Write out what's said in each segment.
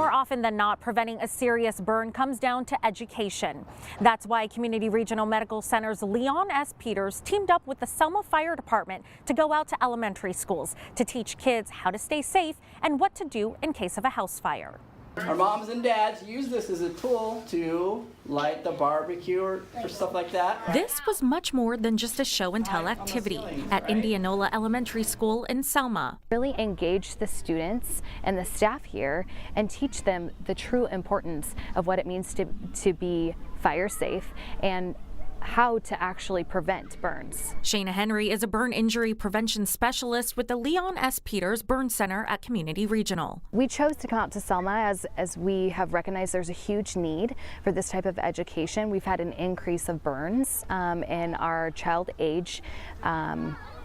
More often than not, preventing a serious burn comes down to education. That's why Community Regional Medical Center's Leon S. Peters teamed up with the Selma Fire Department to go out to elementary schools to teach kids how to stay safe and what to do in case of a house fire. Our moms and dads use this as a tool to light the barbecue or stuff like that. This was much more than just a show and tell activity at Indianola Elementary School in Selma. Really engage the students and the staff here and teach them the true importance of what it means to be fire safe and how to actually prevent burns. Shayna Henry is a burn injury prevention specialist with the Leon S. Peters Burn Center at Community Regional. We chose to come out to Selma as we have recognized there's a huge need for this type of education. We've had an increase of burns in our child age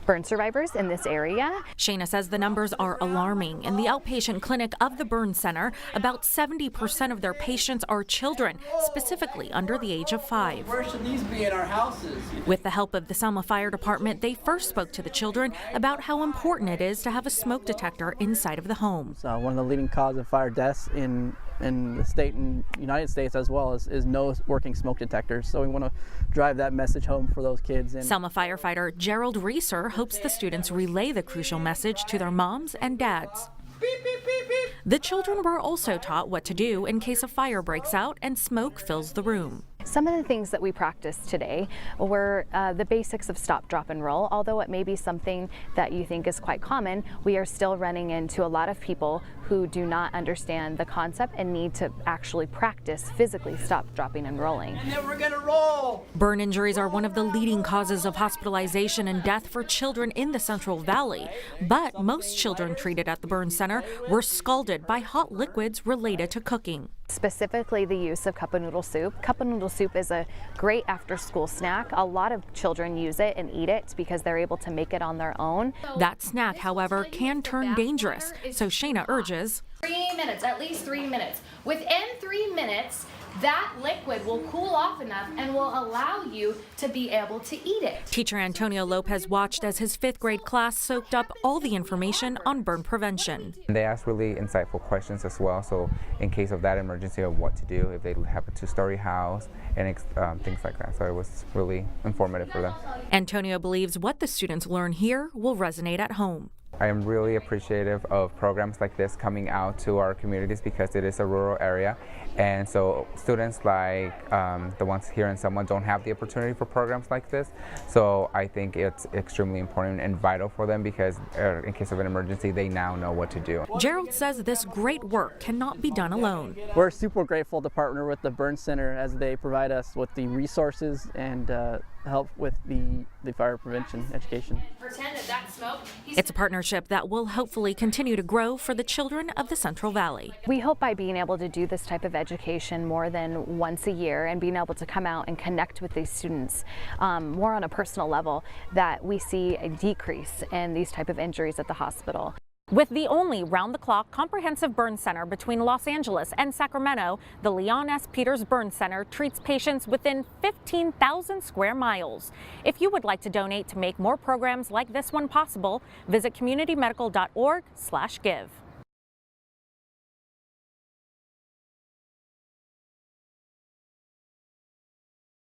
burn survivors in this area. Shayna says the numbers are alarming. In the outpatient clinic of the Burn Center, about 70% of their patients are children, specifically under the age of 5. Where should these be in our houses? With the help of the Selma Fire Department, they first spoke to the children about how important it is to have a smoke detector inside of the home. So one of the leading causes of fire deaths in the state and United States as well is no working smoke detectors. So we want to drive that message home for those kids. Selma firefighter Gerald Reeser hopes the students relay the crucial message to their moms and dads. Beep, beep, beep, beep. The children were also taught what to do in case a fire breaks out and smoke fills the room. Some of the things that we practiced today were the basics of stop, drop, and roll. Although it may be something that you think is quite common, we are still running into a lot of people who do not understand the concept and need to actually practice physically stop, dropping, and rolling. And then we're gonna roll. Burn injuries are one of the leading causes of hospitalization and death for children in the Central Valley. But most children treated at the Burn Center were scalded by hot liquids related to cooking. Specifically the use of cup of noodle soup. Cup of noodle soup is a great after-school snack. A lot of children use it and eat it because they're able to make it on their own. That snack, however, can turn dangerous, so Shayna urges 3 minutes, at least 3 minutes. Within 3 minutes, that liquid will cool off enough and will allow you to be able to eat it. Teacher Antonio Lopez watched as his 5th grade class soaked up all the information on burn prevention. They asked really insightful questions as well, so in case of that emergency of what to do if they have a 2-story house and things like that. So it was really informative for them. Antonio believes what the students learn here will resonate at home. I am really appreciative of programs like this coming out to our communities because it is a rural area, and so students like the ones here in Selma don't have the opportunity for programs like this. So I think it's extremely important and vital for them because in case of an emergency, they now know what to do. Gerald says this great work cannot be done alone. We're super grateful to partner with the Burn Center as they provide us with the resources and help with the fire prevention education. It's a partnership that will hopefully continue to grow for the children of the Central Valley. We hope by being able to do this type of education more than once a year and being able to come out and connect with these students more on a personal level that we see a decrease in these type of injuries at the hospital. With the only round-the-clock comprehensive burn center between Los Angeles and Sacramento, the Leon S. Peters Burn Center treats patients within 15,000 square miles. If you would like to donate to make more programs like this one possible, visit communitymedical.org/give.